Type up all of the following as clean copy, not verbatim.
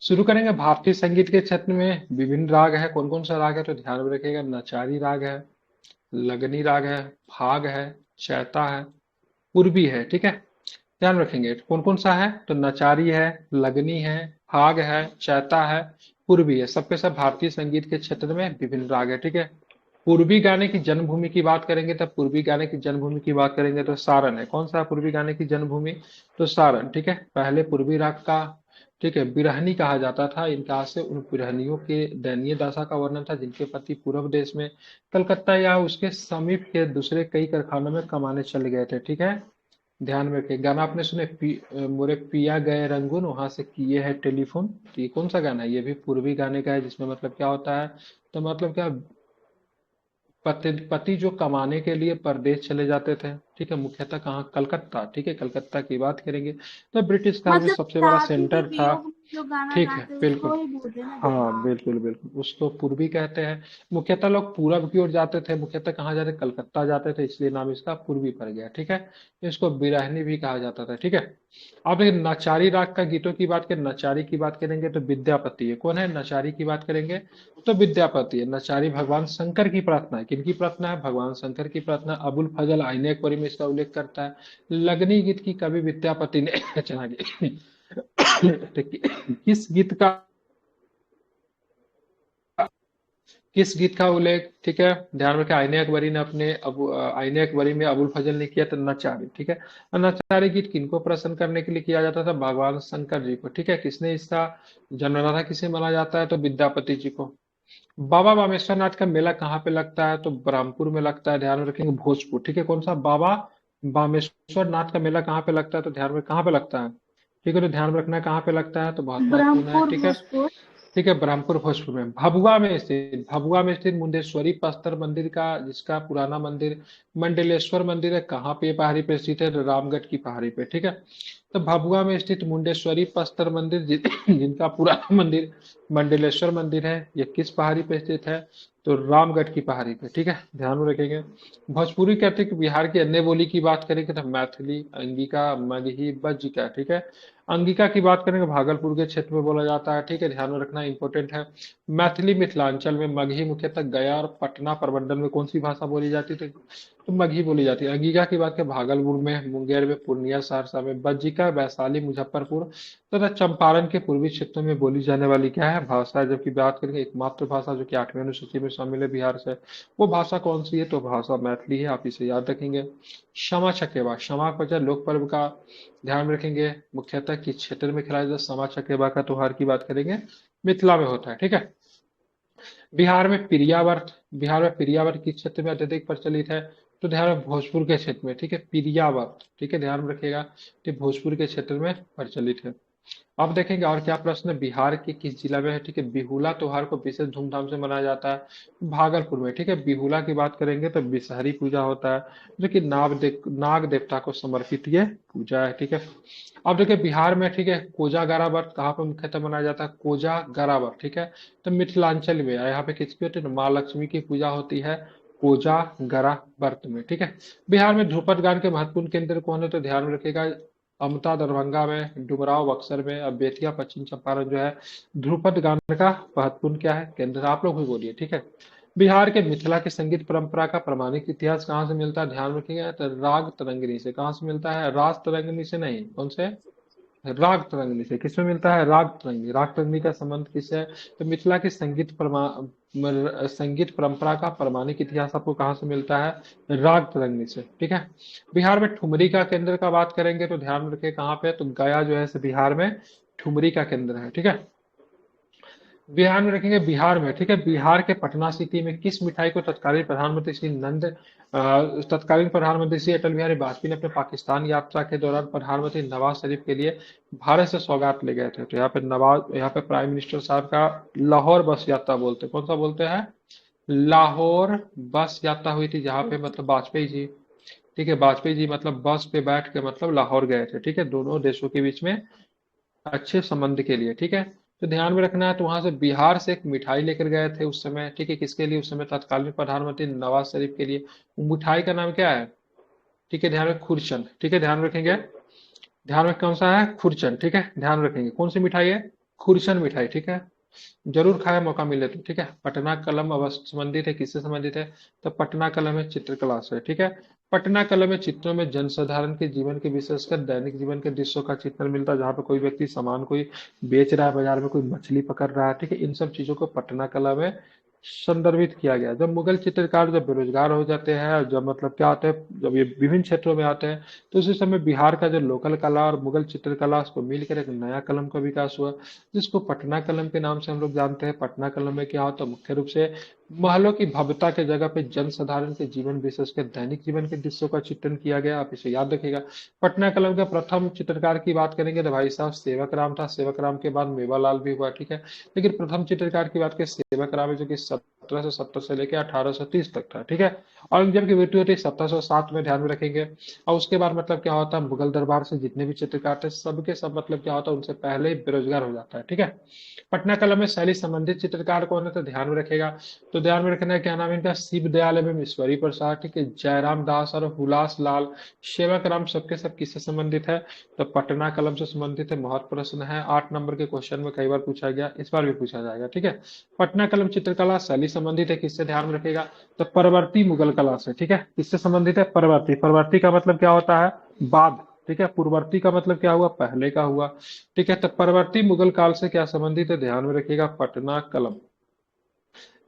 शुरू करेंगे। भारतीय संगीत के क्षेत्र में विभिन्न राग है। कौन कौन सा राग है तो ध्यान में रखिएगा। नचारी राग है, लगनी राग है, फाग है, चैता है, पूर्वी है। ठीक है, ध्यान रखेंगे। कौन कौन सा है तो नचारी है, लगनी है, फाग है, चैता है, पूर्वी है। सबके सब भारतीय संगीत के क्षेत्र में विभिन्न राग है। ठीक है, पूर्वी गाने की जन्मभूमि की बात करेंगे तब पूर्वी गाने की जन्मभूमि की बात करेंगे तो सारण है। कौन सा है पूर्वी गाने की जन्मभूमि तो सारण। ठीक है, पहले पूर्वी राग का, ठीक है, बिरहनी कहा जाता था। इनका से उन बिरहनियों के दयनीय दशा का वर्णन था जिनके पति पूर्व देश में कलकत्ता या उसके समीप के दूसरे कई कारखानों में कमाने चले गए थे। ठीक है, ध्यान में रखिए। गाना आपने सुने मोरे पिया गए रंगून वहां से किए है टेलीफोन। तो ये कौन सा गाना है, ये भी पूर्वी गाने का है जिसमें मतलब क्या होता है तो मतलब क्या, पति पति जो कमाने के लिए परदेश चले जाते थे। ठीक है, मुख्यतः कहाँ, कलकत्ता। ठीक है, कलकत्ता की बात करेंगे तो ब्रिटिश काल में मतलब सबसे बड़ा शादी के सेंटर था। वियोग में जो गाना ठीक है, गाते हैं बिल्कुल। उसको ही बोल रहे हैं ना हाँ, विवाह। बिल्कुल बिल्कुल, उसको पूर्वी कहते हैं। मुख्यतः लोग पूरब की ओर जाते थे, मुख्यतः कहाँ जाते, कलकत्ता जाते थे, इसलिए नाम इसका पूर्वी पड़ गया। ठीक है, इसको बिरहनी भी कहा जाता था। ठीक है, अब देखिए नचारी राग का गीतों की बात करें, नचारी की बात करेंगे तो विद्यापति है। कौन है नचारी की बात करेंगे तो विद्यापति है। नचारी भगवान शंकर की प्रार्थना है। किनकी प्रार्थना है, भगवान शंकर की प्रार्थना। अबुल फजल आईनेकवरी में इसका उल्लेख करता है। लगनी गीत की कवि विद्यापति ने रचना की। किस गीत का, किस गीत का उल्लेख, ठीक है, ध्यान रखें, आईने अकबरी ने अपने आईने अकबरी में अबुल फजल ने किया था नचारी। ठीक है, और नचारी गीत किनको प्रसन्न करने के लिए किया जाता था, भगवान शंकर जी को। ठीक है, किसने इसका जन्म था, किसे माना जाता है तो विद्यापति जी को। बाबा बामेश्वर नाथ का मेला कहाँ पे लगता है तो ब्रह्मपुर में लगता है। ध्यान में रखेंगे भोजपुर। ठीक है, कौन सा, बाबा बामेश्वर नाथ का मेला कहाँ पे लगता है तो ध्यान में, कहाँ पे लगता है। ठीक है, तो ध्यान में रखना है कहाँ पे लगता है तो बहुत महत्वपूर्ण है। ब्रह्मपुर ठीक है, भोजपुर। ठीक है, ब्रह्मपुर भोजपुर में। भभुआ में स्थित मुंडेश्वरी प्रस्तर मंदिर का, जिसका पुराना मंदिर मंडलेश्वर मंदिर है, कहाँ पे ये पहाड़ी पे स्थित है तो रामगढ़ की पहाड़ी पे। ठीक है, तो भभुआ में स्थित मुंडेश्वरी प्रस्तर मंदिर जिनका पुराना मंदिर मंडलेश्वर मंदिर है, ये किस पहाड़ी पे स्थित है तो रामगढ़ की पहाड़ी पे। ठीक है, ध्यान में रखेंगे। भोजपुरी कहते हैं कि बिहार की अन्य बोली की बात करेंगे तो मैथिली, अंगिका, मगही, बज्जिका। ठीक है, अंगिका की बात करेंगे भागलपुर के क्षेत्र में बोला जाता है। ठीक है, ध्यान में रखना इंपॉर्टेंट है। मैथिली मिथिलांचल में, मगही मुख्यतः गया और पटना प्रमंडल में कौन सी भाषा बोली जाती थी तो मगही बोली जाती है। अंगिका की बात करें भागलपुर में, मुंगेर में, पूर्णिया, सहरसा में। बज्जिका वैशाली, मुजफ्फरपुर तथा चंपारण के पूर्वी क्षेत्रों में बोली जाने वाली क्या है भाषा है। जबकि बात करेंगे एकमात्र भाषा जो कि 8वीं अनुसूची में शामिल है बिहार से, वो भाषा कौन सी है तो भाषा मैथिली है। आप इसे याद रखेंगे। क्षमा चकेवा, क्षमा प्रजा लोक पर्व का ध्यान में रखेंगे। मुख्यतः किस क्षेत्र में खिलाया जाता है, क्षमा चकेवा का त्योहार की बात करेंगे मिथिला में होता है। ठीक है, बिहार में पिरियावर्त किस क्षेत्र में अत्यधिक प्रचलित है तो ध्यान में भोजपुर के क्षेत्र में। ठीक है, पिरियावर्त। ठीक है, ध्यान में रखिएगा कि भोजपुर के क्षेत्र में प्रचलित है। अब देखेंगे और क्या प्रश्न है, बिहार के किस जिला में है। ठीक है, बिहुला त्योहार को विशेष धूमधाम से मनाया जाता है भागलपुर में। ठीक है, बिहुला की बात करेंगे तो बिसहरी पूजा होता है जो कि नाग देवता को समर्पित ये पूजा है। ठीक है, अब देखिए बिहार में, ठीक है, कोजागरा व्रत कहाँ पे मुख्यतः मनाया जाता है, कोजागरा व्रत। ठीक है, तो मिथिलांचल में यहाँ पे किसकी होती है, माँ लक्ष्मी की पूजा होती है कोजागरा व्रत में। ठीक है, बिहार में ध्रुपद गान के महत्वपूर्ण केंद्र कौन है तो ध्यान में रखिएगा, अमता दरभंगा में, डुमराव बक्सर में, अब बेतिया पश्चिम चंपारण जो है ध्रुपद गान का महत्वपूर्ण क्या है केंद्र, आप लोग भी बोलिए। ठीक है, बिहार के मिथिला की संगीत परंपरा का प्रमाणिक इतिहास कहाँ से मिलता है, ध्यान रखिएगा तो राग तरंगिणी से। कहाँ से मिलता है, राज तरंगिणी से नहीं, कौन से, राग तरंगिणी से। किसमें मिलता है, राग तरंगिणी। राग तरंगिणी का संबंध किससे है तो मिथिला की संगीत परंपरा का प्रमाणिक इतिहास आपको कहाँ से मिलता है, राग तरंगिणी से। ठीक है, बिहार में ठुमरी का केंद्र का बात करेंगे तो ध्यान में रखिए कहाँ पे तो गया जो है बिहार में ठुमरी का केंद्र है। ठीक है, बिहार में रखेंगे बिहार में, ठीक है, बिहार के पटना सिटी में किस मिठाई को तत्कालीन प्रधानमंत्री श्री अटल बिहारी वाजपेयी ने अपने पाकिस्तान यात्रा के दौरान प्रधानमंत्री नवाज शरीफ के लिए भारत से सौगात ले गए थे। तो यहाँ पे प्राइम मिनिस्टर साहब का लाहौर बस यात्रा बोलते हैं, कौन सा बोलते हैं, लाहौर बस यात्रा हुई थी जहाँ पे मतलब वाजपेयी जी, ठीक है, वाजपेयी जी मतलब बस पे बैठ के मतलब लाहौर गए थे। ठीक है, दोनों देशों के बीच में अच्छे संबंध के लिए। ठीक है, तो ध्यान में रखना है, तो वहां से बिहार से एक मिठाई लेकर गए थे उस समय। ठीक है, किसके लिए, उस समय तत्कालीन प्रधानमंत्री नवाज शरीफ के लिए। वो मिठाई का नाम क्या है, ठीक है, ध्यान में खुरचन। ठीक है, ध्यान रखेंगे, ध्यान में कौन सा है, खुरचन। ठीक है, ध्यान रखेंगे कौन सी मिठाई है, खुरशन मिठाई, ठीक है, जरूर खाया मौका मिले तो, ठीक है। पटना कलम अवश्य संबंधित है, किससे संबंधित है? तो पटना कलम है चित्रकला से, ठीक है। पटना कलम में चित्रों में जनसाधारण के जीवन के, विशेषकर दैनिक जीवन के दृश्यों का चित्रण मिलता है, जहाँ पे कोई व्यक्ति सामान कोई बेच रहा है बाजार में, कोई मछली पकड़ रहा है, ठीक है, इन सब चीजों को पटना कला में संदर्भित किया गया। जब मुगल चित्रकार जब बेरोजगार हो जाते हैं, जब मतलब क्या होता है, जब ये विभिन्न क्षेत्रों में आते हैं, तो उसी समय बिहार का जो लोकल कला और मुगल चित्रकला, उसको मिलकर एक नया कलम का विकास हुआ, जिसको पटना कलम के नाम से हम लोग जानते हैं। पटना कलम में क्या होता है, मुख्य रूप से महलों की भव्यता के जगह पे जनसाधारण के जीवन, विशेषकर दैनिक जीवन के दृश्यों का चित्रण किया गया। आप इसे याद रखिएगा। पटना कलम के प्रथम चित्रकार की बात करेंगे तो भाई साहब सेवक राम था। सेवक राम के बाद मेवालाल भी हुआ, ठीक है। लेकिन प्रथम चित्रकार की बात करें सेवक राम है, जो कि 1770 से लेकर 1830 तक था, ठीक है। औरंगजेब की मृत्यु होती है 1707 में, ध्यान में रखेंगे। और उसके बाद मतलब क्या होता है, मुगल दरबार से जितने भी चित्रकार थे सबके सब मतलब क्या होता है, उनसे पहले ही बेरोजगार हो जाता है, ठीक है। पटना कलम में शैली संबंधित चित्रकार कौन है, तो ध्यान में रखेगा। तो ध्यान में रखना है, क्या नाम है इनका, शिव दयाल एवं ईश्वरी प्रसाद, ठीक है, जयराम दास और हुलास लाल। सेवक राम सबके सब किससे संबंधित है, तो पटना कलम से संबंधित है। बहुत प्रश्न है, 8 नंबर के क्वेश्चन में कई बार पूछा गया, इस बार भी पूछा जाएगा, ठीक है। पटना कलम चित्रकला शैली संबंधित है, किससे, ध्यान में रखेगा, तो परवर्ती मुगल कला से, ठीक है। किससे संबंधित है, परवर्ती। परवर्ती का मतलब क्या होता है, बाद, ठीक है। पूर्ववर्ती का मतलब क्या हुआ, पहले का हुआ, ठीक है। तो परवर्ती मुगल काल से क्या संबंधित है, ध्यान में रखिएगा, पटना कलम।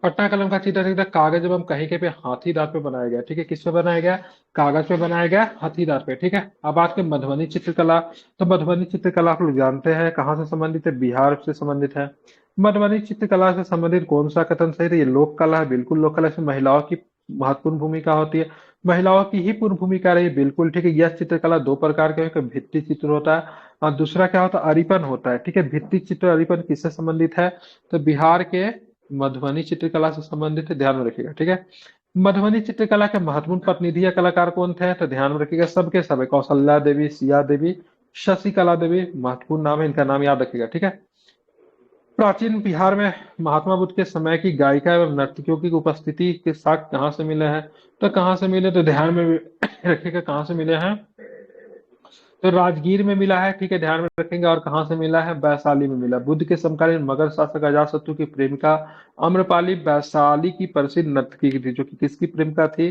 पटना कलम का चित्र देखिए, कागज एवं कहीं के पे हाथी दांत पे बनाया गया, ठीक है। किस पे बनाया गया, कागज पे बनाया गया, हाथी दांत पे, ठीक है। अब बात करें मधुबनी चित्रकला, तो मधुबनी चित्रकला आप लोग जानते हैं कहाँ से संबंधित है, बिहार से संबंधित है। मधुबनी चित्रकला से संबंधित कौन सा कथन सही है, ये लोक कला है, बिल्कुल लोक कला। इसमें महिलाओं की महत्वपूर्ण भूमिका होती है, महिलाओं की ही पूर्ण भूमिका रही, बिल्कुल, ठीक है। यह चित्रकला दो प्रकार के, एक भित्ति चित्र होता है और दूसरा क्या होता है, अरिपन होता है, ठीक है। भित्ति चित्र अरिपन किससे संबंधित है, तो बिहार के मधुबनी चित्रकला से संबंधित है, ध्यान में रखिएगा, ठीक है। मधुबनी चित्रकला के महत्वपूर्ण प्रतिनिधि या कलाकार कौन थे, तो ध्यान में रखिएगा, सबके सब है, कौशल्या देवी, सिया देवी, शशिकला देवी, महत्वपूर्ण नाम है, इनका नाम याद रखिएगा, ठीक है। प्राचीन बिहार में महात्मा बुद्ध के समय की गायिका एवं नर्तकियों की उपस्थिति के साथ कहाँ से मिले हैं, तो कहाँ से मिले, तो ध्यान में रखिएगा, कहाँ से मिले हैं, तो राजगीर में मिला है, ठीक है, ध्यान में रखेंगे। और कहाँ से मिला है, वैशाली में मिला। बुद्ध के समकालीन मगध शासक अजातशत्रु की प्रेमिका आम्रपाली वैशाली की प्रसिद्ध नर्तकी थी, जो कि किसकी प्रेमिका थी,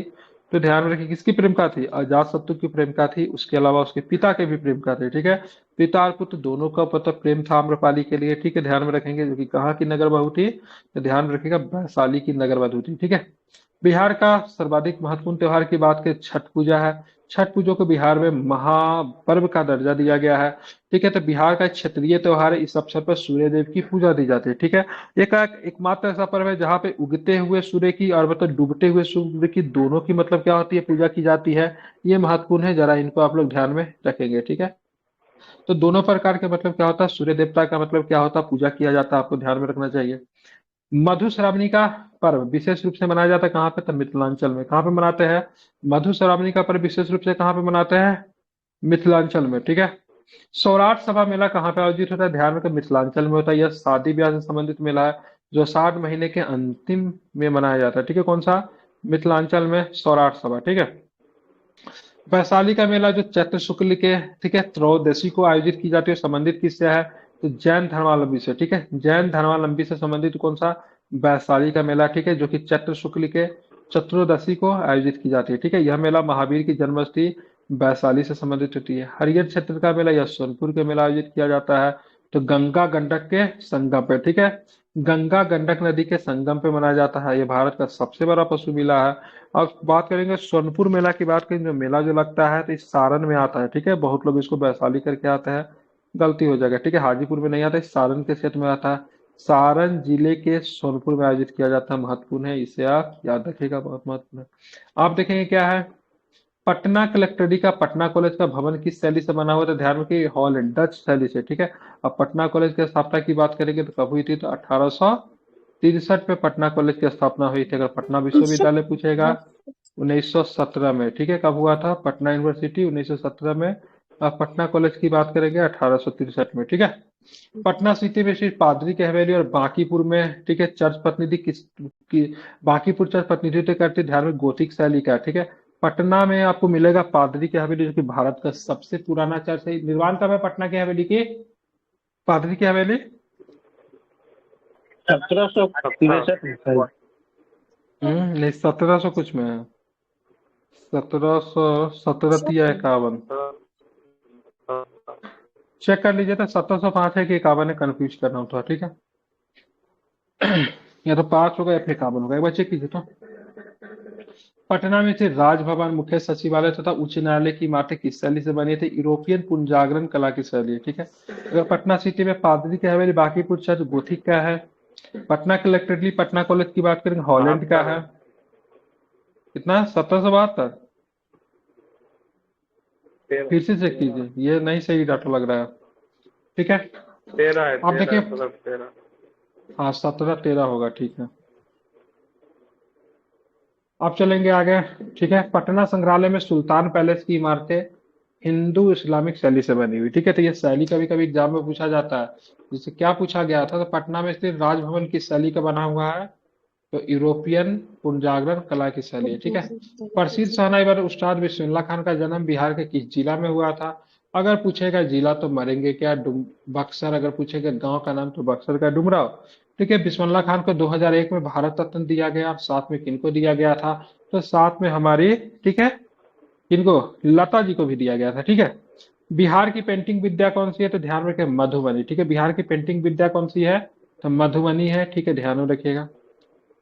तो ध्यान में रखिए, किसकी प्रेमिका थी, अजातशत्रु की प्रेमिका थी। उसके अलावा उसके पिता के भी प्रेमिका थे, ठीक है। पिता और पुत्र दोनों का मतलब प्रेम था आम्रपाली के लिए, ठीक है, ध्यान में रखेंगे। जो कि कहाँ की नगर बहू थी, तो ध्यान में रखिएगा, वैशाली की नगर बहू थी, ठीक है। बिहार का सर्वाधिक महत्वपूर्ण त्योहार की बात करें, छठ पूजा है। छठ पूजा को बिहार में महापर्व का दर्जा दिया गया है, ठीक है। तो बिहार का क्षेत्रीय त्योहार है, इस अवसर पर सूर्य देव की पूजा दी जाती है, ठीक है। एक एकमात्र ऐसा पर्व है जहाँ पे उगते हुए सूर्य की और मतलब डूबते हुए सूर्य की, दोनों की मतलब क्या होती है, पूजा की जाती है। ये महत्वपूर्ण है, जरा इनको आप लोग ध्यान में रखेंगे, ठीक है। तो दोनों प्रकार के मतलब क्या होता है, सूर्य देवता का मतलब क्या होता है, पूजा किया जाता है, आपको ध्यान में रखना चाहिए। मधुश्रावणी का पर्व विशेष रूप से मनाया जाता है कहाँ पे, तो मिथिलांचल में। कहाँ पे मनाते हैं, मधुश्रावणी का पर्व विशेष रूप से कहाँ पे मनाते हैं, मिथिलांचल में, ठीक है। सौराठ सभा मेला कहाँ पे आयोजित होता है, ध्यान रखें, मिथिलांचल में होता है। यह शादी ब्याह से संबंधित मेला है, जो 60 महीने के अंतिम में मनाया जाता है, ठीक है। कौन सा, मिथिलांचल में सौराठ सभा, ठीक है। वैशाली का मेला जो चैत्र शुक्ल के, ठीक है, त्रयोदशी को आयोजित की जाती है, संबंधित किससे है, तो जैन धर्मावलंबी से, ठीक है। जैन धर्मावलंबी से संबंधित कौन सा, वैशाली का मेला, ठीक है, जो कि चैत्र शुक्ल के चतुर्दशी को आयोजित की जाती है, ठीक है। यह मेला महावीर की जन्मस्थली वैशाली से संबंधित होती है। हरियर क्षेत्र का मेला यह सोनपुर के मेला आयोजित किया जाता है, तो गंगा गंडक के संगम पे, ठीक है। गंगा गंडक नदी के संगम पे मनाया जाता है। ये भारत का सबसे बड़ा पशु मेला है। अब बात करेंगे सोनपुर मेला की, बात करेंगे, जो मेला जो लगता है तो इस सारण में आता है, ठीक है। बहुत लोग इसको वैशाली करके आते हैं, गलती हो जाएगा, ठीक है। हाजीपुर में नहीं आता, इस सारण के क्षेत्र में आता है। सारण जिले के सोनपुर में आयोजित किया जाता है, महत्वपूर्ण है, इसे आप याद रखिएगा, बहुत महत्वपूर्ण है। आप देखेंगे क्या है, पटना कलेक्ट्रेट का पटना कॉलेज का भवन किस शैली से बना हुआ था, ध्यान रखिए, हॉलैंड डच शैली से, ठीक है। अब पटना कॉलेज की स्थापना की बात करेंगे तो कब हुई थी, तो 1863 में पटना कॉलेज की स्थापना हुई थी। अगर पटना विश्वविद्यालय पूछेगा, 1917 में, ठीक है। कब हुआ था, पटना यूनिवर्सिटी 1917 में। अब पटना कॉलेज की बात करेंगे 1863 में, ठीक है। पटना सिटी में सिर्फ पादरी की हवेली और बांकीपुर में, ठीक है, चर्च प्रतिनिधि की, बांकीपुर चर्च प्रतिनिधित्व करती, ध्यान में, गोथिक शैली का, ठीक है। पटना में आपको मिलेगा पादरी की हवेली, जो कि भारत का सबसे पुराना चर्च है। निर्माण कब है पटना की हवेली की, पादरी की हवेली, 1763 में शायद। नहीं 1700 कुछ में है। 1717 या 51। चेक कर लीजिए, तो 1705 है कि 51 है, कंफ्यूज करना हो तो, ठीक है। या तो 5 होगा या फिर 51 होगा, एक बार चेक कीजिए तो। पटना में थे राजभवन, मुख्य सचिवालय तथा उच्च न्यायालय की इमारतें किस शैली से बनी थी? यूरोपियन पुनर्जागरण कला की शैली है, ठीक है। अगर पटना सिटी में पादरी का है, मेरी बाकीपुर चर्च गोथिक का है। पटना कलेक्ट्रेटली पटना कॉलेज की बात करें, हॉलैंड का है। कितना? 1772। फिर से चेक कीजिए, ये नहीं सही डाटा लग रहा है, ठीक है। 13 है, आप 13 देखिए, है, 13। हाँ 1713 होगा, ठीक है। अब चलेंगे आगे, ठीक है। पटना संग्रहालय में सुल्तान पैलेस की इमारतें हिंदू इस्लामिक शैली से बनी हुई, ठीक है। तो ये शैली कभी कभी एग्जाम में पूछा जाता है। जिससे क्या पूछा गया था, तो पटना में स्थित राजभवन की शैली का बना हुआ है? तो यूरोपियन पुनर्जागरण कला की शैली है, ठीक है। प्रसिद्ध शहनाई वादक उस्ताद बिस्मिल्लाह खान का जन्म बिहार के किस जिला में हुआ था? अगर पूछेगा जिला तो मरेंगे क्या, बक्सर। अगर पूछेगा गांव का नाम तो बक्सर का डुमराव, ठीक है। बिस्मिल्लाह खान को 2001 में भारत रत्न दिया गया, साथ में किनको दिया गया था? तो साथ में हमारी, ठीक है, किनको, लता जी को भी दिया गया था, ठीक है। बिहार की पेंटिंग विद्या कौन सी है? तो ध्यान रखें, मधुबनी, ठीक है। बिहार की पेंटिंग विद्या कौन सी है? तो मधुबनी है, ठीक है, ध्यान में रखिएगा।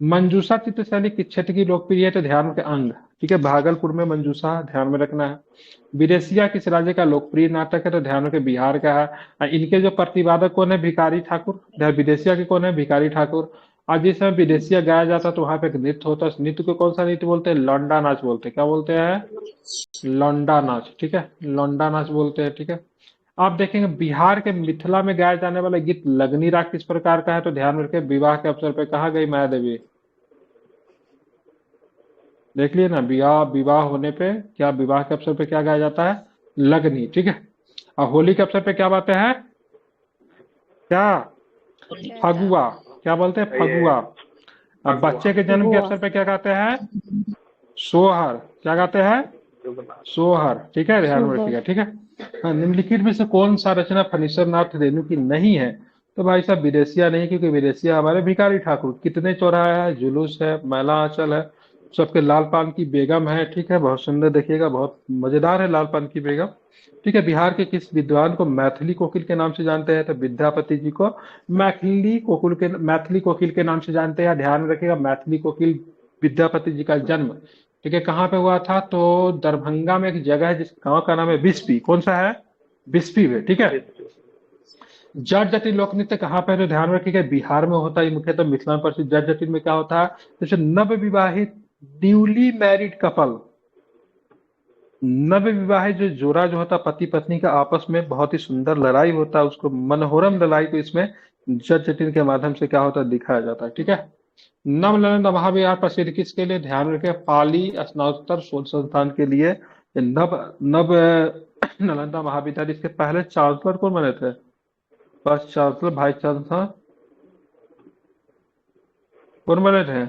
मंजूषा चित्रशैली किस क्षेत्र की लोकप्रिय है? तो ध्यान रखें, अंग, ठीक है, भागलपुर में मंजूषा, ध्यान में रखना है। विदेशिया किस राज्य का लोकप्रिय नाटक है? तो ध्यान रखें, बिहार का है। और इनके जो प्रतिपादक कौन है? भिखारी ठाकुर। विदेशिया के कौन है? भिखारी ठाकुर। और जिस समय विदेशिया गाया जाता है तो वहां पे एक नृत्य होता है, उस नृत्य को कौन सा नृत्य बोलते हैं? लौंडा नाच बोलते हैं। क्या बोलते हैं? लौंडा नाच, ठीक है, लौंडा नाच बोलते हैं, ठीक है। आप देखेंगे बिहार के मिथिला में गाया जाने वाला गीत लगनी राग किस प्रकार का है? तो ध्यान रखें, विवाह के अवसर पर। कहाँ गई माया देवी? देख लिए ना, विवाह विवाह होने पे क्या, विवाह के अवसर पे क्या गाया जाता है? लगनी, ठीक है। और होली के अवसर पे क्या बातें हैं? क्या? फगुआ। क्या बोलते हैं? ये फगुआ। अब फगुआ बच्चे के जन्म के अवसर पे क्या गाते हैं? सोहर। क्या गाते हैं? जो बता। सोहर, ठीक है, ध्यान में रखिएगा, ठीक है। हाँ, निम्नलिखित में से कौन सा रचना फणीश्वर नाथ रेणु की नहीं है? तो भाई साहब विदेशिया नहीं, क्योंकि विदेशिया हमारे भिखारी ठाकुर। कितने चौराहा है, जुलूस है, मैला आंचल है, सबके लाल पान की बेगम है, ठीक है, बहुत सुंदर, देखिएगा बहुत मजेदार है लाल पान की बेगम, ठीक है। बिहार के किस विद्वान को मैथिली कोकिल के नाम से जानते हैं? तो विद्यापति जी को मैथिली कोकिल के नाम से जानते हैं। ध्यान में रखिएगा, मैथिली कोकिल विद्यापति जी का जन्म, ठीक है, कहाँ पे हुआ था? तो दरभंगा में एक जगह है जिस गांव का नाम है बिस्फी। कौन सा है? बिस्फी में, ठीक है। जट जटिन लोक नृत्य कहाँ पे है? तो ध्यान रखिएगा, बिहार में होता है मुख्यतः। मिथिला में प्रसिद्ध जट जटिन में क्या होता है? जैसे नव विवाहित, न्यूली मैरिड कपल, नव विवाहित जो जोड़ा जो होता है, पति पत्नी का आपस में बहुत ही सुंदर लड़ाई होता है, उसको मनोरम लड़ाई को इसमें जट जटिन के माध्यम से क्या होता है? दिखाया जाता है, ठीक है। नवनालंदा महाविहार प्रसिद्ध किसके लिए? ध्यान रखें, पाली स्नातकोत्तर शोध संस्थान के लिए। ये नव नव नालंदा महाविद्यालय, इसके पहले चांसलर कौन बने थे? फर्स्ट चांसलर, वाइस चांसलर कौन बने थे?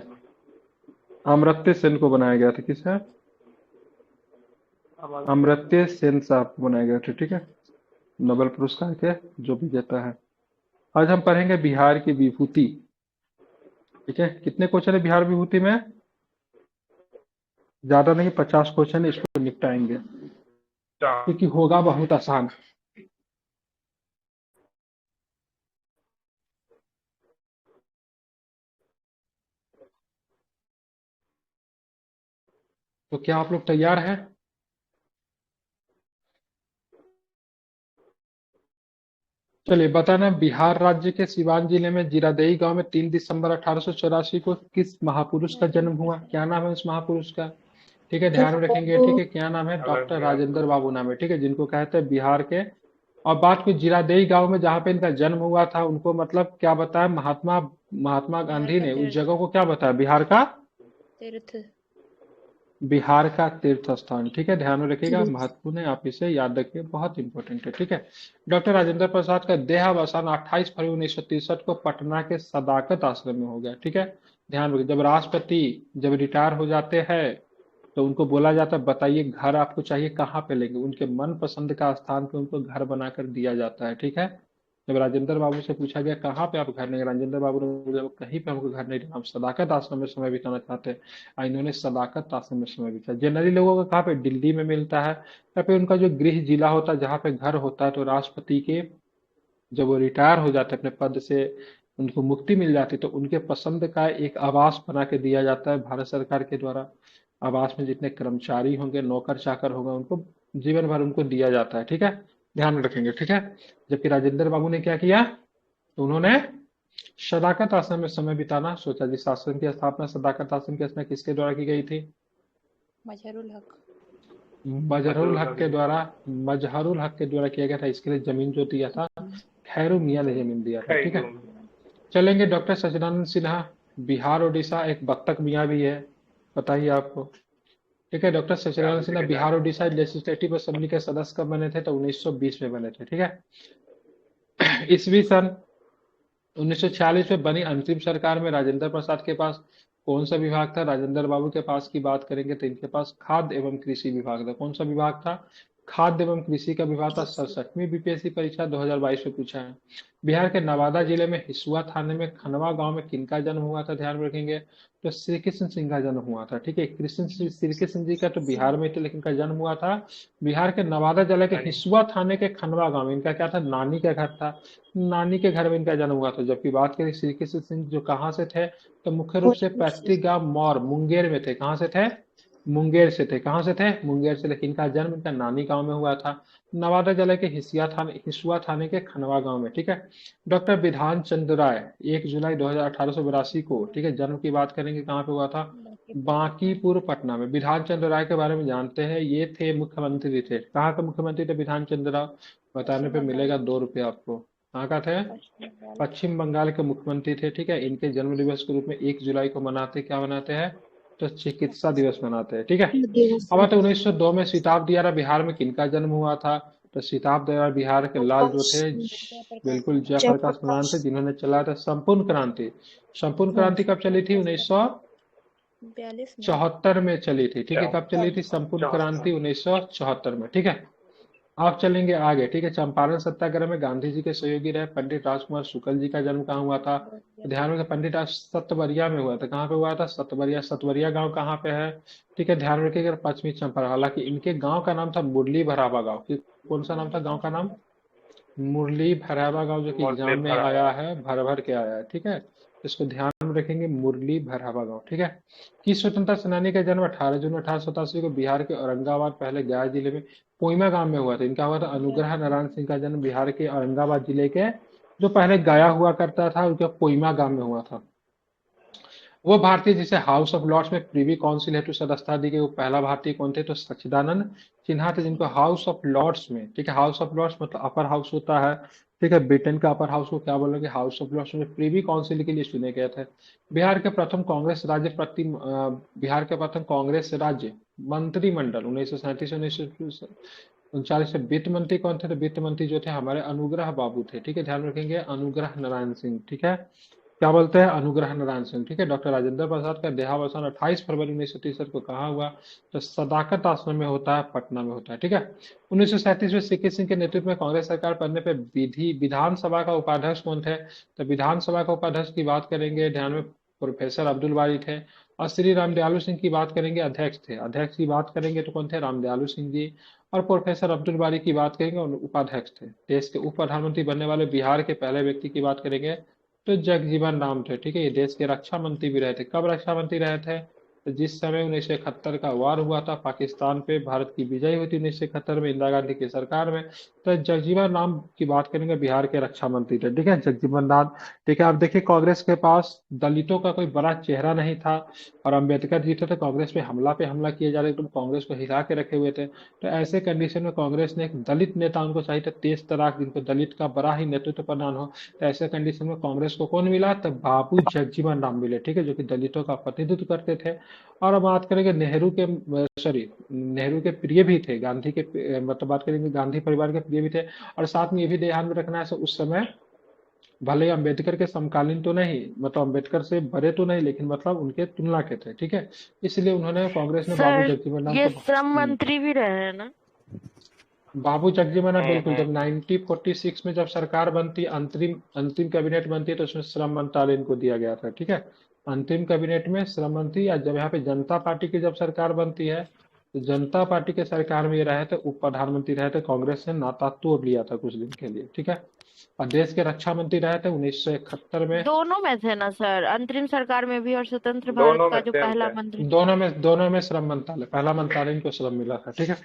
अमर्त्य सेन को बनाया गया था। किसे? अमर्त्य सेन साहब को बनाया गया था, ठीक है, नोबेल पुरस्कार के जो विजेता है। आज हम पढ़ेंगे बिहार की विभूति, ठीक है। कितने क्वेश्चन है बिहार विभूति में? ज्यादा नहीं, 50 क्वेश्चन, इसको निपटाएंगे क्योंकि होगा बहुत आसान। तो क्या आप लोग तैयार हैं? चलिए बताना, बिहार राज्य के सिवान जिले में जीरादेई गांव में 3 दिसंबर 1884 को किस महापुरुष का जन्म हुआ? क्या नाम है उस महापुरुष का? ठीक है, ध्यान में रखेंगे, ठीक है। क्या नाम है? डॉक्टर राजेंद्र बाबू नाम है, ठीक है, जिनको कहते हैं बिहार के। और बात को जीरादेई गांव में जहाँ पे इनका जन्म हुआ था, उनको मतलब क्या बताया महात्मा महात्मा गांधी ने? उस जगह को क्या बताया? बिहार का तीर्थ। बिहार का तीर्थ स्थान, ठीक है, ध्यान में रखिएगा, महत्वपूर्ण है, आप इसे याद रखिए, बहुत इंपॉर्टेंट है, ठीक है। डॉक्टर राजेंद्र प्रसाद का देहावसान 28 फरवरी 1963 को पटना के सदाकत आश्रम में हो गया, ठीक है। ध्यान रखिए, जब राष्ट्रपति जब रिटायर हो जाते हैं तो उनको बोला जाता है बताइए घर आपको चाहिए कहाँ पे लेंगे, उनके मन पसंद का स्थान पे उनको घर बनाकर दिया जाता है, ठीक है। जब राजेंद्र बाबू से पूछा गया कहाँ पे आप घर नहीं, राजेंद्र बाबू ने बोला कहीं पे हमको घर नहीं रहना, हम सदाकत आश्रम में समय बिताना चाहते हैं। इन्होंने सदाकत आश्रम में समय बिताया। जनरली लोगों का कहाँ पे, दिल्ली में मिलता है, या फिर उनका जो गृह जिला होता है जहाँ पे घर होता है, तो राष्ट्रपति के जब वो रिटायर हो जाते अपने पद से, उनको मुक्ति मिल जाती, तो उनके पसंद का एक आवास बना के दिया जाता है भारत सरकार के द्वारा। आवास में जितने कर्मचारी होंगे, नौकर चाकर होगा, उनको जीवन भर उनको दिया जाता है, ठीक है, ध्यान में रखेंगे, ठीक है। जबकि राजेंद्र बाबू ने क्या किया, तो उन्होंने सदाकत आश्रम में समय बिताना सोचा। जिस आश्रम की स्थापना, सदाकत आश्रम की स्थापना किसके द्वारा की गई थी? मजहरुल हक। मजहरुल हक के द्वारा, मजहरुल हक के द्वारा किया गया था। इसके लिए जमीन जो दिया था, खैरू मियां ने जमीन दिया था, ठीक है। चलेंगे डॉक्टर सचिदानंद सिन्हा, बिहार उड़ीसा, एक बख्तक मियां भी है, बताइए आपको, ठीक है। Doctor Sachidanand Sinha Bihar Orissa legislative assembly के सदस्य कब बने थे, तो 1920 में बने थे, ठीक है। ईस्वी सन 1946 में बनी अंतरिम सरकार में राजेंद्र प्रसाद के पास कौन सा विभाग था? राजेंद्र बाबू के पास की बात करेंगे तो इनके पास खाद्य एवं कृषि विभाग था। कौन सा विभाग था? खाद्य एवं कृषि का विभाग था। 67वीं बीपीएससी परीक्षा 2022 में पूछा है। बिहार के नवादा जिले में हिसुआ थाने में खनवा गांव में किनका जन्म हुआ था? ध्यान रखेंगे, तो श्री कृष्ण सिंह का जन्म हुआ था, ठीक है। श्री कृष्ण जी का तो बिहार में थे, लेकिन का जन्म हुआ था बिहार के नवादा जिले के हिसुआ थाने के खनवा गांव में। इनका क्या था? नानी का घर था, नानी के घर में इनका जन्म हुआ था। जबकि बात करें श्री कृष्ण सिंह जो कहाँ से थे, तो मुख्य रूप से पैतृक गांव मौर मुंगेर में थे। कहाँ से थे? मुंगेर से थे। कहाँ से थे? मुंगेर से। लेकिन इनका जन्म इनका नानी गांव में हुआ था, नवादा जिले के हिसुआ थाने के खनवा गांव में, ठीक है। डॉक्टर विधान चंद्र राय 1 जुलाई 1882 को, ठीक है, जन्म की बात करेंगे, कहाँ पे हुआ था? बांकीपुर पटना में। विधान चंद्र राय के बारे में जानते हैं, ये थे मुख्यमंत्री थे। कहाँ के मुख्यमंत्री थे विधान चंद्र राय? बताने पे मिलेगा 2 रुपये आपको। कहाँ का थे? पश्चिम बंगाल के मुख्यमंत्री थे, ठीक है। इनके जन्म दिवस के रूप में 1 जुलाई को मनाते, क्या मनाते हैं? तो चिकित्सा दिवस मनाते हैं, ठीक है। अब तो 1902 में सिताब दियारा बिहार में किनका जन्म हुआ था? तो सिताब दियारा बिहार के लाल जो थे, बिल्कुल जयप्रकाश नारायण थे, जिन्होंने चलाया था संपूर्ण क्रांति। संपूर्ण क्रांति कब चली थी? 1974 में चली थी, ठीक है। कब चली थी संपूर्ण क्रांति? 1974 में, ठीक है। आप चलेंगे आगे, ठीक है। चंपारण सत्याग्रह में गांधी जी के सहयोगी रहे पंडित राजकुमार शुक्ल जी का जन्म कहाँ हुआ था? तो ध्यान में, पंडित सतवरिया में हुआ था। कहाँ पे हुआ था? सतवरिया। सतवरिया गांव कहाँ पे है? ठीक है, ध्यान रखिएगा, पश्चिमी चंपारण। हालांकि इनके गांव का नाम था मुरली भरावा गांव। कौन सा नाम था गांव का नाम? मुरली भरावा गांव, जो कि एग्जाम में आया है, भर भर के आया है, ठीक है। इसको ध्यान में रखेंगे, मुरली भरावा गांव, ठीक है। किस स्वतंत्रता सेनानी का जन्म 18 जून 1887 को बिहार के औरंगाबाद, पहले गया जिले में पोइमा गांव में हुआ था। इनका हुआ था अनुग्रह नारायण सिंह का जन्म बिहार के औरंगाबाद जिले के, जो पहले गया हुआ करता था, उनके पोइमा गांव में हुआ था। वो भारतीय जिसे हाउस ऑफ लॉर्ड्स में प्रीवी काउंसिल हेतु सदस्यता दी गई, वो पहला भारतीय कौन थे? तो सच्चिदानंद सिन्हा थे, जिनको हाउस ऑफ लॉर्ड्स में, ठीक है, हाउस ऑफ लॉर्ड्स मतलब अपर हाउस होता है, ठीक है। ब्रिटेन का अपर हाउस को क्या बोलोगे? हाउस ऑफ लॉर्ड्स में प्रीवी काउंसिल के लिए चुने गए थे। बिहार के प्रथम कांग्रेस राज्य बिहार के प्रथम कांग्रेस राज्य मंत्रिमंडल 1937 1939 से वित्त मंत्री कौन थे? तो वित्त मंत्री जो थे हमारे अनुग्रह बाबू थे, ठीक है, ध्यान रखेंगे, अनुग्रह नारायण सिंह, ठीक है। क्या बोलते हैं? अनुग्रह नारायण सिंह, ठीक है। डॉक्टर राजेंद्र प्रसाद का देहावसान 28 फरवरी 1963 को कहाँ हुआ? तो सदाकत आश्रम में होता है, पटना में होता है, ठीक है। 1937 में सीके सिंह के नेतृत्व में कांग्रेस सरकार बनने पर विधानसभा का उपाध्यक्ष कौन थे? तो विधानसभा का उपाध्यक्ष की बात करेंगे, ध्यान में, प्रोफेसर अब्दुल बारी थे। और श्री रामदयालु सिंह की बात करेंगे, अध्यक्ष थे। अध्यक्ष की बात करेंगे तो कौन थे? रामदयालु सिंह जी। और प्रोफेसर अब्दुल बारी की बात करेंगे, उपाध्यक्ष थे। देश के उप प्रधानमंत्री बनने वाले बिहार के पहले व्यक्ति की बात करेंगे तो जगजीवन राम थे, ठीक है। ये देश के रक्षा मंत्री भी रहे थे। कब रक्षा मंत्री रहे थे? तो जिस समय 1971 का वार हुआ था पाकिस्तान पे, भारत की विजय हुई थी 1971 में इंदिरा गांधी की सरकार में, तो जगजीवन राम की बात करेंगे, बिहार के रक्षा मंत्री थे, ठीक है, जगजीवन राम, ठीक है। आप देखिए कांग्रेस के पास दलितों का कोई बड़ा चेहरा नहीं था, और अम्बेडकर जी थे तो कांग्रेस पे हमला किए जा रहे, तो कांग्रेस को हिला के रखे हुए थे। तो ऐसे कंडीशन में कांग्रेस ने एक दलित नेता उनको चाहिए था, तेज तराक, जिनको दलित का बड़ा ही नेतृत्व प्रदान हो। तो ऐसे कंडीशन में कांग्रेस को कौन मिला? तो बाबू जगजीवन राम मिले, ठीक है, जो कि दलितों का प्रतिनिधित्व करते थे। और अब बात करेंगे नेहरू के, सॉरी, नेहरू के प्रिय भी थे, गांधी के, मतलब बात करेंगे गांधी परिवार के प्रिय भी थे। और साथ में ये भी ध्यान में रखना है, उस समय भले ही अम्बेडकर के समकालीन तो नहीं, मतलब अम्बेडकर से बड़े तो नहीं, लेकिन मतलब उनके तुलना के थे, ठीक है। इसलिए उन्होंने, कांग्रेस ने बाबू सर जगजीवन राम ये को श्रम मंत्री भी रहे हैं ना? बाबू जगजीवन, बिल्कुल। हम्म। जब 1946 में जब सरकार बनती, अंतरिम अंतिम कैबिनेट बनती है, तो उसमें श्रम मंत्रालय इनको दिया गया था, ठीक है। अंतिम कैबिनेट में श्रम मंत्री, या जब यहाँ पे जनता पार्टी की जब सरकार बनती है, तो जनता पार्टी के सरकार में ये रहे थे, उप प्रधानमंत्री रहे थे, कांग्रेस ने नाता तोड़ लिया था कुछ दिन के लिए, ठीक है। और देश के रक्षा मंत्री रहे थे 1971 में। दोनों में थे ना सर, अंतरिम सरकार में भी और स्वतंत्र भारत दोनों में का जो सेम पहला थे। मंत्री। दोनों में श्रम मंत्रालय, पहला मंत्रालय इनको श्रम मिला था, ठीक है।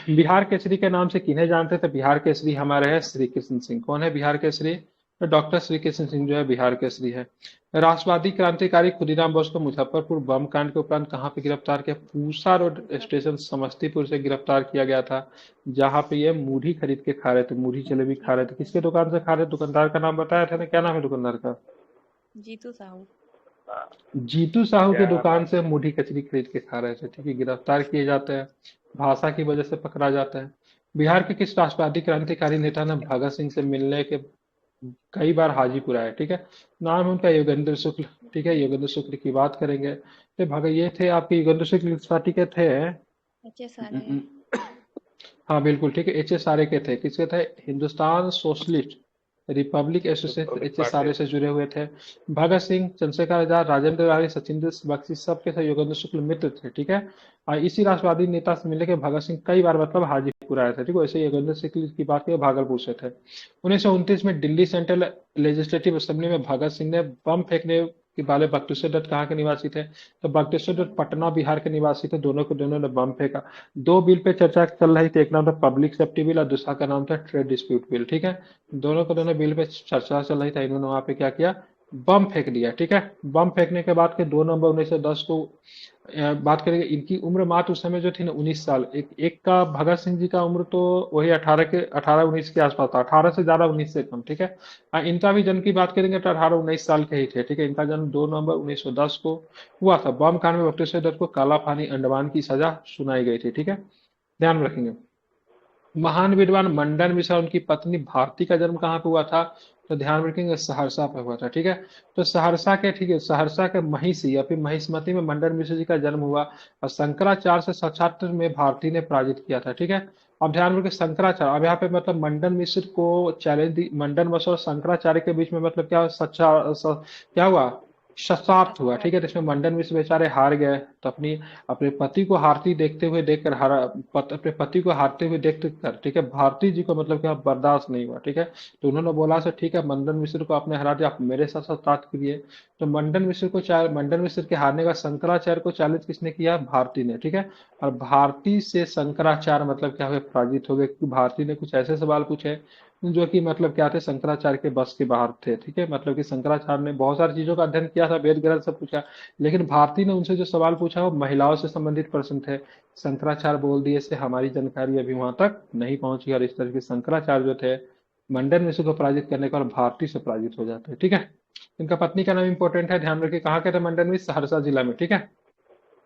बिहार केसरी के नाम से किन्हें जानते थे? बिहार केसरी हमारे है श्री कृष्ण सिंह। कौन है बिहार केसरी? तो डॉक्टर श्री कृष्ण सिंह जो है बिहार केसरी है। राष्ट्रवादी क्रांतिकारी खुदीराम बोस को मुजफ्फरपुर बम कांड के उपरांत कहाँ पे गिरफ्तार किया? पूसा रोड स्टेशन समस्तीपुर से गिरफ्तार किया गया था, जहाँ पे ये मूढ़ी खरीद के खा रहे थे, मूढ़ी जलेबी खा रहे थे। किसके दुकान से खा रहे थे? दुकानदार का नाम बताया था ना, क्या नाम है दुकानदार का? जीतू साहू। हाँ, जीतू साहू की क्या दुकान बात। से मूढ़ी कचरी खरीद के खा रहे थे, ठीक है। गिरफ्तार किए जाते हैं, भाषा की वजह से पकड़ा जाता है। बिहार के किस राष्ट्रवादी क्रांतिकारी नेता ने भगत सिंह से मिलने के कई बार हाजीपुर आए, ठीक है। नाम है उनका योगेंद्र शुक्ल, ठीक है। योगेंद्र शुक्ल की बात करेंगे तो भगत ये थे आपके योगेंद्र शुक्ल किस पार्टी के थे? एच आ रहे हैं। हाँ बिल्कुल, ठीक है। एच एस आर ए के थे। किसके थे? Hindustan socialist republic association, republic H S R party. A से जुड़े हुए थे। भगत सिंह, चंद्रशेखर आजाद, राजेंद्र तिवारी, सचिंद्र बख्शी सबके साथ योगेंद्र शुक्ल मित्र थे, ठीक है। और इसी राष्ट्रवादी नेता से मिलने के भगत सिंह कई बार मतलब हाजीपुर आए थे, ठीक है। वैसे योगेंद्र शुक्ल की बात करें भागलपुर से थे। 1929 में दिल्ली सेंट्रल लेजिस्लेटिव असेंबली में भगत सिंह ने बम फेंकने के वाले बख्तियार दत्त कहाँ के निवासी थे? तो बख्तियार दत्त पटना बिहार के निवासी थे। दोनों को दोनों ने बम फेंका। दो बिल पे चर्चा चल रही थी, एक नाम था पब्लिक सेफ्टी बिल और दूसरा का नाम था ट्रेड डिस्प्यूट बिल, ठीक है। दोनों को दोनों बिल पे चर्चा चल रही था, इन्होंने वहां पे क्या किया? बम फेंक दिया, ठीक है। बम फेंकने के बाद के 2 नवंबर 1910 को बात करेंगे। इनकी उम्र मात्र उस समय जो थी ना 19 साल। एक का भगत सिंह जी का उम्र तो वही 18 19 के आसपास था, 18 से ज्यादा, 19 से कम, ठीक है। इनका भी जन्म की बात करेंगे तो 18 19 साल के ही थे, ठीक है। इनका जन्म 2 नवंबर 1910 को हुआ था। बम कांड में बख्तियार दत्त को काला पानी अंडमान की सजा सुनाई गई थी, ठीक है। ध्यान में रखेंगे। महान विद्वान मंडन मिश्र, उनकी पत्नी भारती का जन्म कहाँ पे हुआ था? तो ध्यान में रखेंगे सहरसा पे हुआ था, ठीक है। तो सहरसा के, ठीक है, सहरसा के महिषी या फिर महिष्मती में मंडन मिश्र जी का जन्म हुआ। और शंकराचार्य से साक्षात में भारती ने पराजित किया था, ठीक है। अब ध्यान में रखें शंकराचार्य, अब यहाँ पे मतलब मंडन मिश्र को चैलेंज दी। मंडन मिश्र और शंकराचार्य के बीच में मतलब क्या क्या हुआ? शस्त्रार्थ हुआ, ठीक है। तो इसमें मंडन मिश्र बेचारे हार गए, तो अपनी अपने पति को हारती देखते हुए देखकर हारा, अपने पति को हारते हुए देख कर, ठीक है, भारती जी को मतलब क्या बर्दाश्त नहीं हुआ, ठीक है। तो उन्होंने बोला सर ठीक है, मंडन मिश्र को आपने हरा दिया, आप मेरे साथ साथ बात करिए। तो मंडन मिश्र के हारने का शंकराचार्य को चैलेंज किसने किया? भारती ने, ठीक है। और भारती से शंकराचार्य मतलब क्या हुए? पराजित हो गए, क्योंकि भारती ने कुछ ऐसे सवाल पूछे जो कि मतलब क्या थे? शंकराचार्य के बस के बाहर थे, ठीक है। मतलब कि शंकराचार्य ने बहुत सारी चीजों का अध्ययन किया था, वेद ग्रंथ सब पूछा, लेकिन भारती ने उनसे जो सवाल पूछा वो महिलाओं से संबंधित प्रश्न थे। शंकराचार्य बोल दिए से हमारी जानकारी अभी वहां तक नहीं पहुंची, और इस तरह के शंकराचार्य जो थे मंडन मिश्र को पराजित करने के बाद भारती से पराजित हो जाते हैं, ठीक है। इनका पत्नी का नाम इंपॉर्टेंट है, ध्यान रखिए। कहाँ के थे मंडन मिश्र? सहरसा जिला में, ठीक है।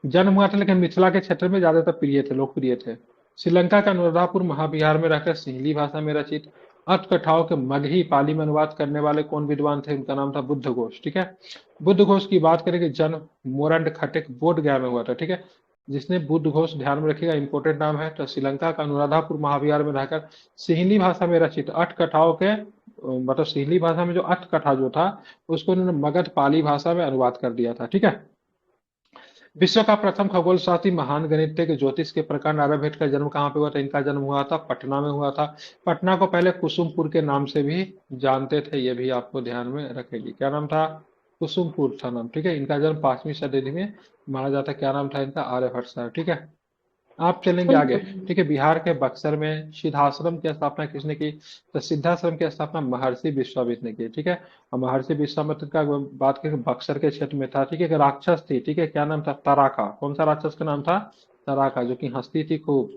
जन्म हुआ था लेकिन मिथिला के क्षेत्र में ज्यादातर प्रिय थे, लोकप्रिय थे। श्रीलंका का अनुराधापुर महाविहार में रहकर सिंहली भाषा में रचित अष्टकठाओं के मगही पाली में अनुवाद करने वाले कौन विद्वान थे? उनका नाम था बुद्ध घोष, ठीक है। बुद्ध घोष की बात करें कि जन्म मोरंड खटेक बोध गया में हुआ था, ठीक है। जिसने बुद्ध घोष, ध्यान में रखिएगा इंपोर्टेंट नाम है। तो श्रीलंका का अनुराधापुर महाविहार में रहकर सिंहली भाषा में रचित अष्ट कथाओं के मतलब सिंहली भाषा में जो अष्ट कथा जो था उसको उन्होंने मगध पाली भाषा में अनुवाद कर दिया था, ठीक है। विश्व का प्रथम खगोल शास्त्री, महान गणितज्ञ, ज्योतिष के प्रकार नारायण का जन्म कहाँ पे हुआ था? इनका जन्म हुआ था पटना में हुआ था। पटना को पहले कुसुमपुर के नाम से भी जानते थे, ये भी आपको ध्यान में रखेगी। क्या नाम था? कुसुमपुर था नाम, ठीक है। इनका जन्म 5वीं शताब्दी में माना जाता है। क्या नाम था इनका? आर्यभट्ट सर, ठीक है। आप चलेंगे आगे, ठीक है। बिहार के बक्सर में सिद्धाश्रम की स्थापना किसने की? तो सिद्धाश्रम की स्थापना महर्षि विश्वामित्र ने की, ठीक है। और महर्षि विश्वामित्र का बात करें बक्सर के क्षेत्र में था, ठीक है। एक राक्षस थी, ठीक है, क्या नाम था? तराका। कौन सा राक्षस का नाम था? तराका, जो कि हंसती थी खूब,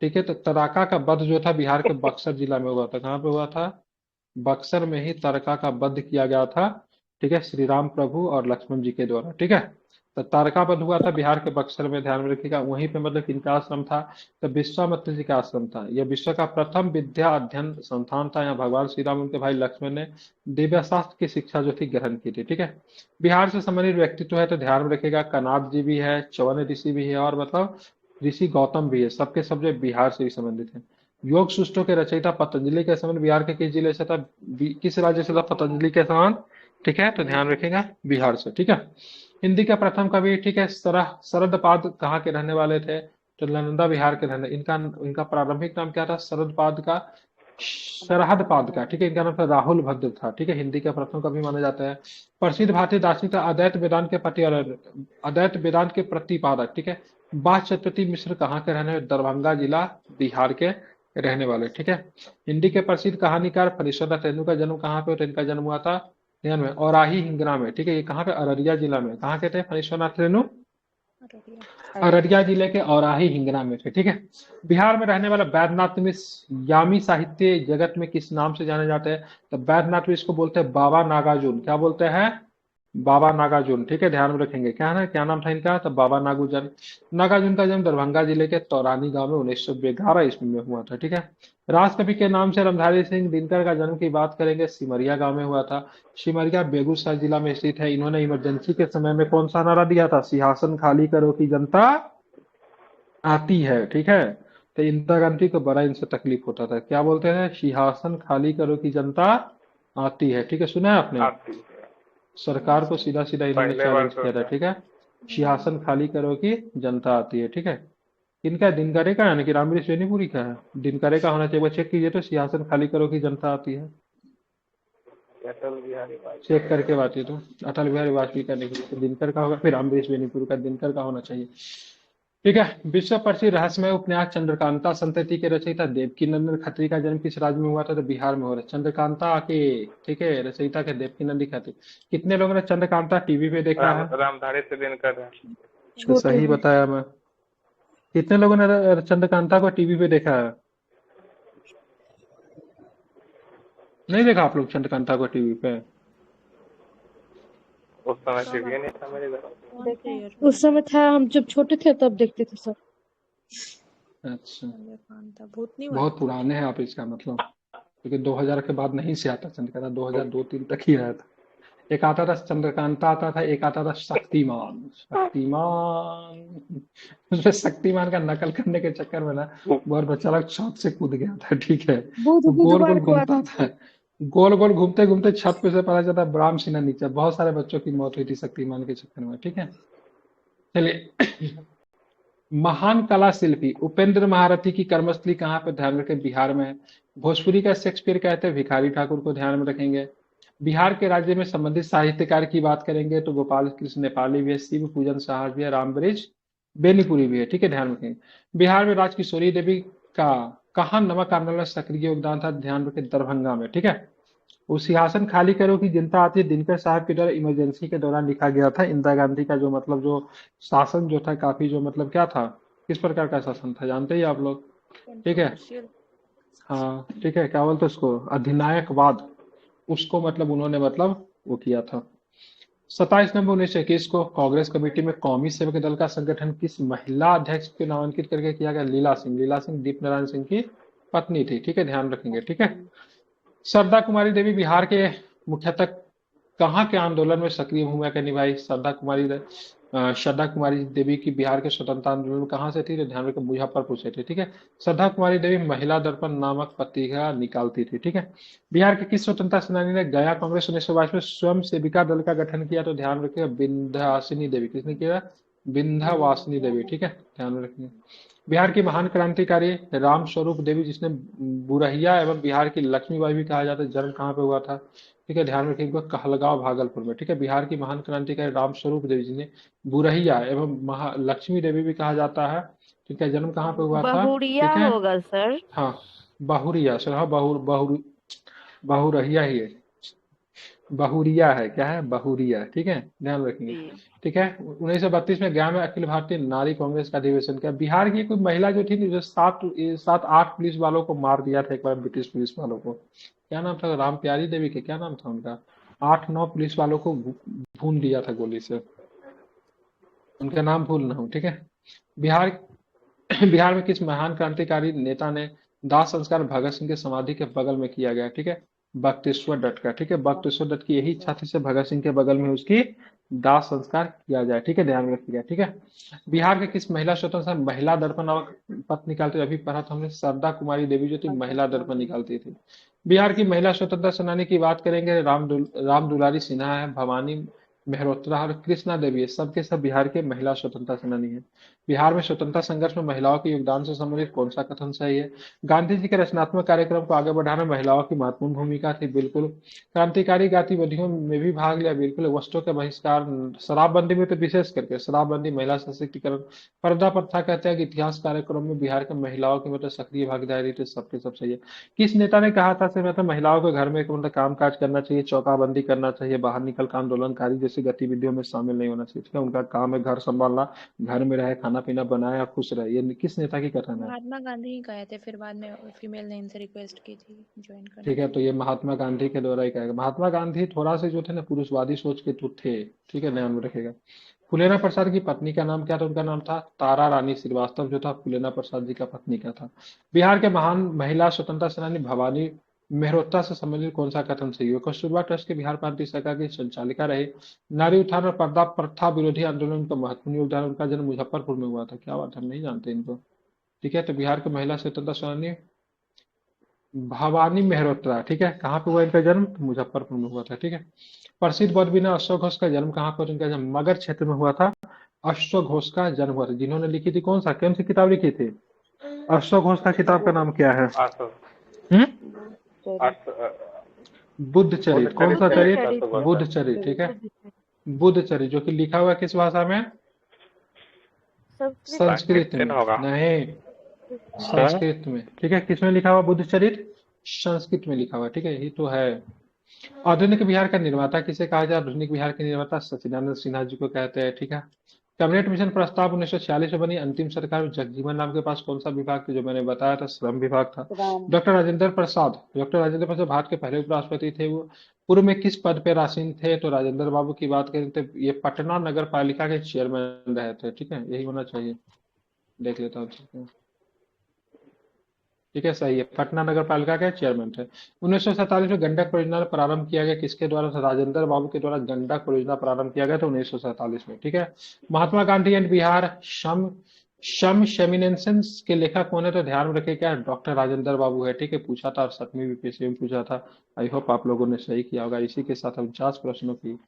ठीक है। तो तराका का वध जो था बिहार के बक्सर जिला में हुआ था। कहाँ पे हुआ था? बक्सर में ही तारका का वध किया गया था, ठीक है, श्री राम प्रभु और लक्ष्मण जी के द्वारा, ठीक है। तो तारका वध हुआ था बिहार के बक्सर में, ध्यान में रखिएगा। वहीं पे मतलब किनका आश्रम था? तो विश्वामित्र जी का आश्रम था। यह विश्व का प्रथम विद्या अध्ययन संस्थान था। यहाँ भगवान श्री राम उनके भाई लक्ष्मण ने दिव्य शास्त्र की शिक्षा जो थी ग्रहण की थी, ठीक है। बिहार से संबंधित व्यक्तित्व है तो ध्यान में रखिएगा, कनाद जी भी है, चौवन ऋषि भी है, और मतलब ऋषि गौतम भी है, सबके सब जो बिहार से ही संबंधित हैं। योग सूत्रों के रचयिता पतंजलि के संबंध बिहार के किस जिले से था, किस राज्य से था पतंजलि के संबंध, ठीक है, तो ध्यान रखिएगा बिहार से, ठीक है। हिंदी का प्रथम कवि, ठीक है, शरदपाद कहाँ के रहने वाले थे, तो नालंदा बिहार के रहने, इनका इनका प्रारंभिक नाम क्या था, शरदपाद का, सरहद का, ठीक है, इनका नाम था राहुल भद्र था, ठीक है, हिंदी का प्रथम कवि माना जाता है। प्रसिद्ध भारतीय दार्शनिक था अद्वैत वेदांत के प्रति और अद्वैत वेदांत के प्रतिपादक, ठीक है। बाचस्पति मिश्र कहाँ के रहने, दरभंगा जिला बिहार के रहने वाले, ठीक है। हिंदी के प्रसिद्ध कहानीकार फणीश्वरनाथ रेणु का जन्म कहाँ पे, तो इनका जन्म हुआ था ध्यान में औराही हिंगना में, ठीक है, ये कहाँ पे, अररिया जिला में, कहाँ के थे फणीश्वरनाथ रेणु, अररिया। अररिया जिले के औराही हिंगना में थे, ठीक है। बिहार में रहने वाला वैद्यनाथ मिश्र यामी साहित्य जगत में किस नाम से जाने जाते हैं, तो वैद्यनाथ मिश्र को बोलते हैं बाबा नागार्जुन, क्या बोलते हैं, बाबा नागार्जुन, ठीक है, ध्यान में रखेंगे, क्या है, क्या नाम था इनका, तो बाबा नागार्जुन। नागार्जुन का जन्म दरभंगा जिले के तौरानी गांव में 1911 ईस्वी में हुआ था, ठीक है। राष्ट्रकवि के नाम से रामधारी सिंह दिनकर का जन्म की बात करेंगे, सिमरिया गांव में हुआ था। सिमरिया बेगूसराय जिला में स्थित है। इन्होंने इमरजेंसी के समय में कौन सा नारा दिया था, सिंहासन खाली करो की जनता आती है, ठीक है। तो इंदिरा गांधी को बड़ा इनसे तकलीफ होता था, क्या बोलते हैं, सिंहासन खाली करो की जनता आती है, ठीक है, सुना है आपने, आती है। सरकार को सीधा सीधा इन्होंने पहले बार चैलेंज किया था, तो ठीक है। सिंहासन खाली करो की जनता आती है, ठीक है। इनका दिनकरे का, यानी कि रामवृक्ष बेनीपुरी का है, दिनकरे का होना चाहिए, चेक कीजिए तो, सिंहासन खाली करो की जनता आती है, अटल बिहारी वाजपेयी। चेक करके बात है, तो अटल बिहारी वाजपेयी का नहीं, तो दिनकर का होगा, फिर रामवृक्ष बेनीपुरी का, दिनकर का होना चाहिए, ठीक है। विश्व प्रसिद्ध रहस्यमय उपन्यास चंद्रकांता संतति के रचयिता देवकी नंदन खत्री का जन्म किस राज्य में हुआ था, तो बिहार में हो रहा है। चंद्रकांता के, ठीक है, रचयिता के देवकी नंदी खत्री। कितने लोगों ने चंद्रकांता टीवी पे देखा है, रामधारी से दिनकर है। तो सही बताया मैं। कितने लोगों ने चंद्रकांता को टीवी पे देखा है, नहीं देखा आप लोग चंद्रकांता को टीवी पे, उस समय टीवी नहीं था मेरे घर। उस समय था, हम जब छोटे थे तब देखते थे सर। अच्छा, चंद्रकांता भूतनी बहुत पुराने हैं आप, इसका मतलब, क्योंकि 2000 के बाद नहीं से आता चंद्रकांता, 2002-3 तक ही आया था। एक आता था चंद्रकांता आता था, एक आता था शक्तिमान, शक्तिमान उसमें शक्तिमान का नकल करने के चक्कर में ना बहुत बच्चा लोग छत से कूद गया था, ठीक है, तो गोल गोल घूमता था, गोल गोल घूमते घूमते छत पे से पता चलता ब्राह्म सिन्हा नीचे, बहुत सारे बच्चों की मौत हुई थी शक्तिमान के चक्कर में, ठीक है। चलिए, महान कला शिल्पी उपेंद्र महारथी की कर्मस्थली कहाँ पे, ध्यान रखें बिहार में है। भोजपुरी का शेक्सपियर कहते हैं भिखारी ठाकुर को, ध्यान में रखेंगे। बिहार के राज्य में संबंधित साहित्यकार की बात करेंगे तो गोपाल कृष्ण नेपाली भी है, शिव पूजन साहस भी है, रामवृक्ष बेनीपुरी भी है, ठीक है, ध्यान रखेंगे। बिहार में राजकिशोरी देवी का कहाँ नमक आंदोलन में सक्रिय योगदान था, ध्यान रखें दरभंगा में, ठीक है। वो सिंहासन खाली करो की जनता आती है दिनकर साहब के द्वारा इमरजेंसी के दौरान लिखा गया था। इंदिरा गांधी का जो मतलब जो शासन जो था, काफी जो मतलब क्या था, किस प्रकार का शासन था जानते ही आप लोग, ठीक है, हाँ, ठीक है, क्या बोलते उसको, अधिनायकवाद, उसको मतलब उन्होंने मतलब वो किया था। 27 नवंबर 1921 को कांग्रेस कमेटी में कौमी सेवक दल का संगठन किस महिला अध्यक्ष के नामांकित करके किया गया, लीला सिंह। लीला सिंह दीप नारायण सिंह की पत्नी थी, ठीक है, ध्यान रखेंगे, ठीक है। श्रद्धा कुमारी देवी बिहार के मुख्यतः कहाँ के आंदोलन में सक्रिय भूमिका निभाई, श्रद्धा कुमारी देवी की बिहार के स्वतंत्रता आंदोलन में कहाँ से थी, तो ध्यान रखें मुजफ्फरपुर से थी, ठीक है। श्रद्धा कुमारी देवी महिला दर्पण नामक पत्रिका निकालती थी, ठीक है। बिहार के किस स्वतंत्रता सेनानी ने गया कांग्रेस 1922 में स्वयं सेविका दल का गठन किया, तो ध्यान रखिएगा विंध्यवासिनी देवी, किसने किया, विंध्यवासिनी देवी, ठीक है, ध्यान रखिए। बिहार की महान क्रांतिकारी राम स्वरूप देवी, जिसने बुरहिया एवं बिहार की लक्ष्मीबाई भी कहा जाता है, जन्म कहाँ पे हुआ था, ठीक है, ध्यान रखिए, कहलगांव भागलपुर में, ठीक है। बिहार की महान क्रांतिकारी राम स्वरूप देवी, जिन्हें बुरहिया एवं लक्ष्मी देवी भी कहा जाता है, ठीक है, जन्म कहाँ पे हुआ था, बहुरिया ठीक है, होगा सर। हाँ, बहुरिया सर, हाँ, बहुरहिया ही है, बहुरिया है, क्या है, बहुरिया, ठीक है, ध्यान रखेंगे, जी। ठीक है। 1932 में गया में अखिल भारतीय नारी कांग्रेस का अधिवेशन किया। बिहार की कोई महिला जो थी जो 7-8 पुलिस वालों को मार दिया था एक बार, ब्रिटिश पुलिस वालों को, क्या नाम था, राम प्यारी देवी के, क्या नाम था उनका, 8-9 पुलिस वालों को भून दिया था गोली से, उनका नाम भूल ना हो, ठीक है। बिहार बिहार में किस महान क्रांतिकारी नेता ने दाह संस्कार भगत सिंह के समाधि के बगल में किया गया, ठीक है, बख्तेश्वर दत्त का, ठीक है, बख्तेश्वर दत्त की यही इच्छा थी से भगत सिंह के बगल में उसकी दाह संस्कार किया जाए। ठीक है, ध्यान में रखिएगा। ठीक है, बिहार के किस महिला स्वतंत्रता महिला दर्पण नामक पत्र निकालते थे? अभी पढ़ा था हमने, शारदा कुमारी देवी जो थी महिला दर्पण निकालती थी। बिहार की महिला स्वतंत्रता सेनानी की बात करेंगे, राम दुलारी सिन्हा है, भवानी मेहरोत्रा और कृष्णा देवी है, सबके सब बिहार के महिला स्वतंत्रता सेनानी है। बिहार में स्वतंत्रता संघर्ष में महिलाओं के योगदान से संबंधित कौन सा कथन सही है? गांधी जी के रचनात्मक कार्यक्रम को आगे बढ़ाने में महिलाओं की महत्वपूर्ण भूमिका थी, बिल्कुल। क्रांतिकारी गतिविधियों में भी भाग लिया, बिल्कुल। वस्त्रों का बहिष्कार, शराबबंदी में तो विशेष करके शराबबंदी, महिला सशक्तिकरण, पर्दा प्रथा कहते हैं कि इतिहास कार्यक्रम में बिहार के महिलाओं की मतलब सक्रिय भागीदारी थी, सबके सब सही है। किस नेता ने कहा था से मतलब महिलाओं को घर में मतलब काम काज करना चाहिए, चौकाबंदी करना चाहिए, बाहर निकल कर आंदोलनकारी जैसी गतिविधियों में शामिल नहीं होना चाहिए? ठीक है, उनका काम है घर संभालना, घर में रहे, खाना पीना बनाए और खुश रहे। ये किस नेता की कथन है? महात्मा गांधी ही कहे थे, फिर बाद में फीमेल ने इनसे रिक्वेस्ट की थी ज्वाइन करने ठीक है, के तो लिए। ये महात्मा गांधी के द्वारा ही कहेगा। महात्मा गांधी थोड़ा से जो थे ना पुरुषवादी सोच के तो थे। ठीक है, ध्यान में रखेगा। फुलेना प्रसाद की पत्नी का नाम क्या था? उनका नाम था तारा रानी श्रीवास्तव, जो था फुलेना प्रसाद जी का पत्नी का था। बिहार के महान महिला स्वतंत्रता सेनानी भवानी मेहरोत्रा से संबंधित कौन सा कथन सही है? कस्तूरबा ट्रस्ट के बिहार प्रांतीय सरकार की संचालिका रही, नारी उत्थान और पर्दा प्रथा विरोधी आंदोलन का महत्वपूर्ण योगदान, उनका जन्म मुजफ्फरपुर में हुआ था। क्या बात, हम नहीं जानते इनको। ठीक है, तो बिहार के महिला स्वतंत्रता सेनानी भवानी मेहरोत्रा, ठीक है, कहाँ पे हुआ इनका जन्म? तो मुजफ्फरपुर में हुआ था। ठीक है, प्रसिद्ध बौद्ध भिक्षु अश्व घोष का जन्म कहाँ पर? उनका जन्म मगध क्षेत्र में हुआ था। अश्व घोष का जन्म हुआ था, जिन्होंने लिखी थी कौन सी किताब लिखी थी? अश्व घोष का किताब का नाम क्या है? आसो हम्म आस बुद्ध चरित। कौन सा चरित? चरित बुद्ध चरित। ठीक है, बुद्ध चरित, जो कि लिखा हुआ है किस भाषा में? संस्कृत में। होगा। नहीं, संस्कृत में। ठीक है, किसमें लिखा हुआ बुद्ध चरित? संस्कृत में लिखा हुआ। ठीक है, यही तो है। आधुनिक बिहार का निर्माता किसे कहा जाए? आधुनिक बिहार के निर्माता सचिदानंद सिन्हा जी को कहते हैं। ठीक है, कैबिनेट मिशन प्रस्ताव 1946 में बनी अंतिम सरकार में जगजीवन राम के पास कौन सा विभाग था? जो मैंने बताया था, श्रम विभाग था। डॉक्टर राजेंद्र प्रसाद भारत के पहले उपराष्ट्रपति थे। वो पूर्व में किस पद पे आसीन थे? तो राजेंद्र बाबू की बात करें तो ये पटना नगर पालिका के चेयरमैन रहे थे। ठीक है, यही होना चाहिए, देख लेता हूँ। ठीक है, सही है, पटना नगर पालिका के चेयरमैन थे। 1947 में गंडक परियोजना प्रारंभ किया गया, किसके द्वारा? राजेंद्र बाबू के द्वारा गंडक परियोजना प्रारंभ किया गया था 1947 में। ठीक है, महात्मा गांधी एंड बिहार शम शेमिनेंसेंस के लेखक कौन है? तो ध्यान में रखिए, क्या? डॉक्टर राजेंद्र बाबू है। ठीक है, पूछा था, 7वीं बीपीएससी में पूछा था। आई होप आप लोगों ने सही किया होगा। इसी के साथ हम 50 प्रश्नों की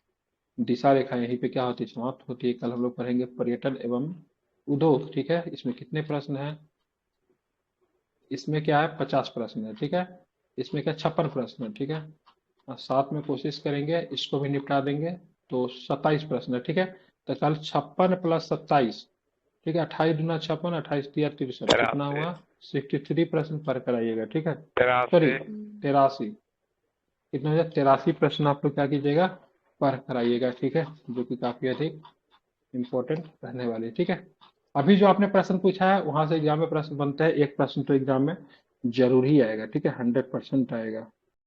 दिशा रेखा यहीं पे क्या होती है? समाप्त होती है। कल हम लोग पढ़ेंगे पर्यटन एवं उद्योग। ठीक है, इसमें कितने प्रश्न हैं? इसमें क्या है? 50 प्रश्न है। ठीक है, इसमें क्या 56 प्रश्न है। ठीक है, और साथ में कोशिश करेंगे इसको भी निपटा देंगे, तो 27 प्रश्न है। ठीक है, तो कल 56 प्लस 27, ठीक है, 28 दूना 56, 28 तिया 63, कितना हुआ? 63 प्रश्न पढ़ कर आइएगा। ठीक है, सॉरी 83, कितना हो जाए? 83 प्रश्न आप लोग क्या कीजिएगा? पढ़ कर आइएगा। ठीक है, जो कि काफी अधिक इम्पोर्टेंट रहने वाले। ठीक है, अभी जो आपने प्रश्न पूछा है वहां से एग्जाम में प्रश्न बनते हैं, एक प्रश्न तो एग्जाम में जरूर ही आएगा। ठीक है, 100% आएगा।